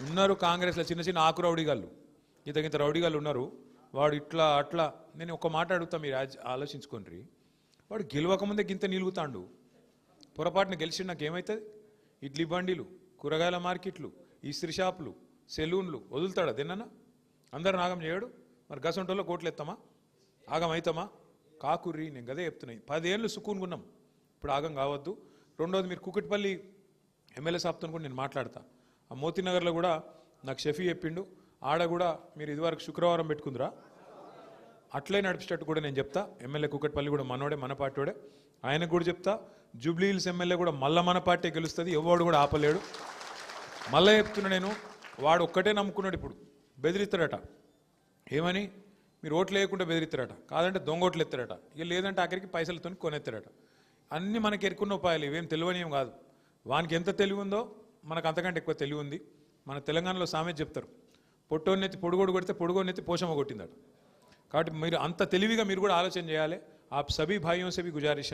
ఉన్నారు కాంగ్రెస్లో చిన్న చిన్న ఆకు రౌడీగాళ్ళు, ఇంత రౌడీగాళ్ళు ఉన్నారు. వాడు ఇట్లా అట్లా. నేను ఒక మాట అడుగుతా, మీరు ఆలోచించుకోండి. వాడు గెలవకముందే గింత నిలుగుతాండు, పొరపాటున గెలిచి నాకు ఏమవుతుంది? ఇడ్లీ బండిలు, కూరగాయల మార్కెట్లు, ఇస్త్రీ షాపులు, సెలూన్లు వదులుతాడా దేనన్నా? అందరు ఆగం చేయడు. మరి గసంటోళ్ళలో కోట్లు ఎత్తామా? ఆగం అవుతామా? కాకుర్రి. నేను గదే చెప్తున్నాయి. 10 ఏళ్ళు సుకూన్గున్నాం, ఇప్పుడు ఆగం కావద్దు. రెండోది, మీరు కూకట్పల్లి ఎమ్మెల్యే సాబ్తో కూడా నేను మాట్లాడతా. ఆ మోతీనగర్లో కూడా నాకు షఫీ చెప్పిండు, ఆడ కూడా మీరు ఇదివరకు శుక్రవారం పెట్టుకుందిరా, అట్లే నడిచేటట్టు కూడా నేను చెప్తా. ఎమ్మెల్యే కూకట్పల్లి కూడా మనోడే, మన పార్టీడే, ఆయనకు కూడా చెప్తా. జూబ్లీ హిల్స్ ఎమ్మెల్యే కూడా మళ్ళీ మన పార్టీ గెలుస్తుంది, ఎవడు కూడా ఆపలేడు. మళ్ళీ చెప్తున్నా నేను, వాడు ఒక్కటే నమ్ముకున్నాడు. ఇప్పుడు బెదిరిస్తాడట. ఏమని? మీరు ఓట్లు వేయకుండా బెదిరిస్తారట, కాదంటే దొంగ ఓట్లు ఎత్తారట, ఇక లేదంటే ఆఖరికి పైసలతో కొనెత్తారట. అన్నీ మనకి ఎరుకున్న ఉపాయాలు, ఇవేం తెలివనియం కాదు. వానికి ఎంత తెలివి ఉందో మనకు అంతకంటే ఎక్కువ తెలివి ఉంది. మన తెలంగాణలో సామెత చెప్తారు, పొట్టోన్నెత్తి పొడుగోడు కొడితే పొడుగోన్నెత్తి పోషమ్మ కొట్టిందట. కాబట్టి మీరు అంత తెలివిగా మీరు కూడా ఆలోచన చేయాలి. आप सभी भाइयों से भी गुजारिश है